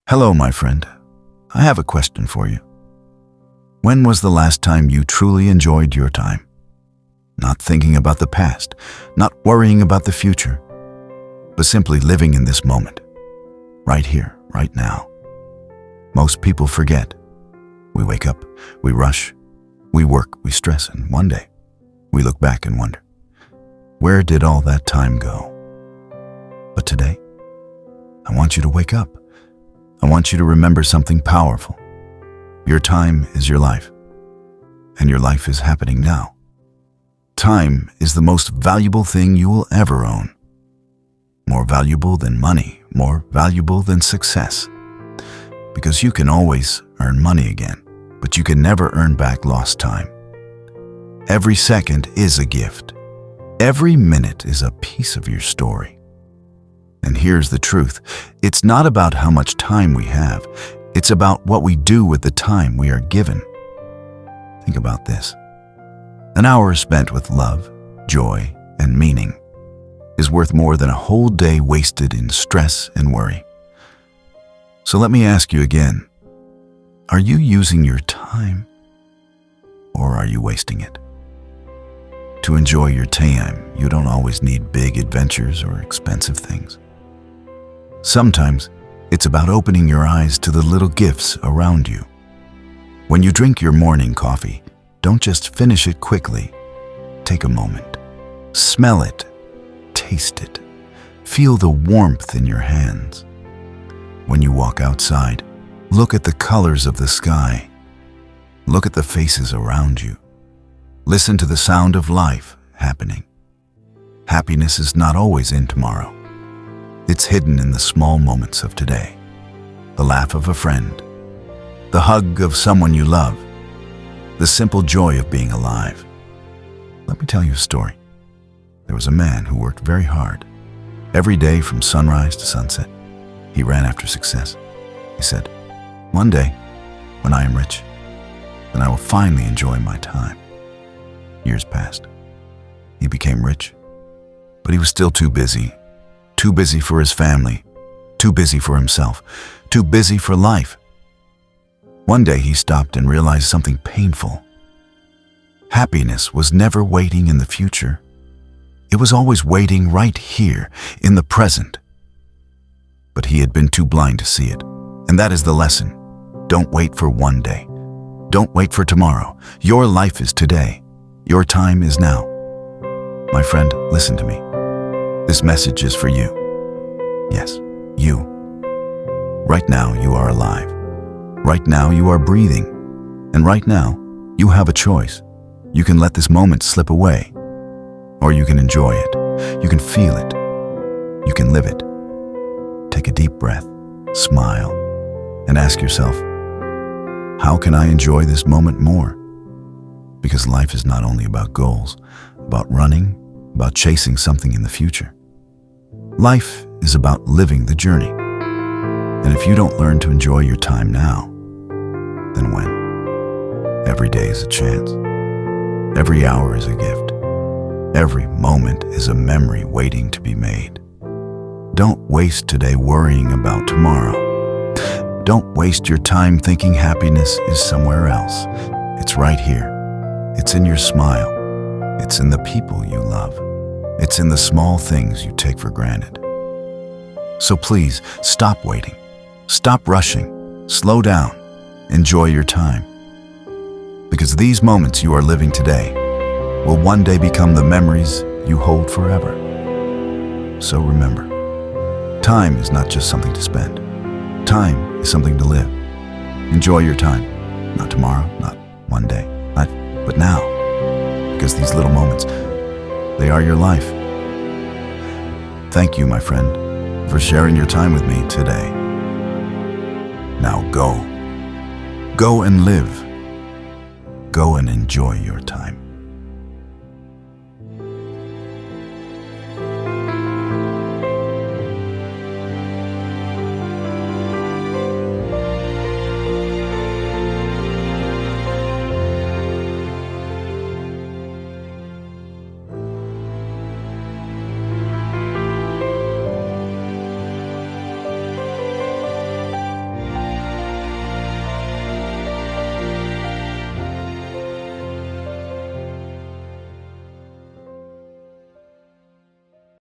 Hello, my friend. I have a question for you. When was the last time you truly enjoyed your time? Not thinking about the past, not worrying about the future, but simply living in this moment, right here, right now. Most people forget. We wake up, we rush, we work, we stress, and one day, we look back and wonder, where did all that time go? But today, I want you to wake up. I want you to remember something powerful. Your time is your life, and your life is happening now. Time is the most valuable thing you will ever own. More valuable than money, more valuable than success. Because you can always earn money again, but you can never earn back lost time. Every second is a gift. Every minute is a piece of your story. And here's the truth. It's not about how much time we have. It's about what we do with the time we are given. Think about this. An hour spent with love, joy, and meaning is worth more than a whole day wasted in stress and worry. So let me ask you again. Are you using your time, or are you wasting it? To enjoy your time, you don't always need big adventures or expensive things. Sometimes, it's about opening your eyes to the little gifts around you. When you drink your morning coffee, don't just finish it quickly. Take a moment. Smell it. Taste it. Feel the warmth in your hands. When you walk outside, look at the colors of the sky. Look at the faces around you. Listen to the sound of life happening. Happiness is not always in tomorrow. It's hidden in the small moments of today. The laugh of a friend, the hug of someone you love, the simple joy of being alive. Let me tell you a story. There was a man who worked very hard. Every day from sunrise to sunset, he ran after success. He said, "One day, when I am rich, then I will finally enjoy my time." Years passed. He became rich, but he was still too busy. Too busy for his family, too busy for himself, too busy for life. One day he stopped and realized something painful. Happiness was never waiting in the future. It was always waiting right here, in the present. But he had been too blind to see it, and that is the lesson. Don't wait for one day. Don't wait for tomorrow. Your life is today. Your time is now. My friend, listen to me. This message is for you. Yes, you. Right now, you are alive. Right now, you are breathing. And right now, you have a choice. You can let this moment slip away, or you can enjoy it. You can feel it. You can live it. Take a deep breath, smile, and ask yourself, how can I enjoy this moment more? Because life is not only about goals, about running, about chasing something in the future. Life is about living the journey. And if you don't learn to enjoy your time now, then when? Every day is a chance. Every hour is a gift. Every moment is a memory waiting to be made. Don't waste today worrying about tomorrow. Don't waste your time thinking happiness is somewhere else. It's right here. It's in your smile. It's in the people you love. It's in the small things you take for granted. So please, stop waiting. Stop rushing. Slow down. Enjoy your time. Because these moments you are living today will one day become the memories you hold forever. So remember, time is not just something to spend. Time is something to live. Enjoy your time. Not tomorrow, not one day, but now. Because these little moments, they are your life. Thank you, my friend, for sharing your time with me today. Now go. Go and live. Go and enjoy your time.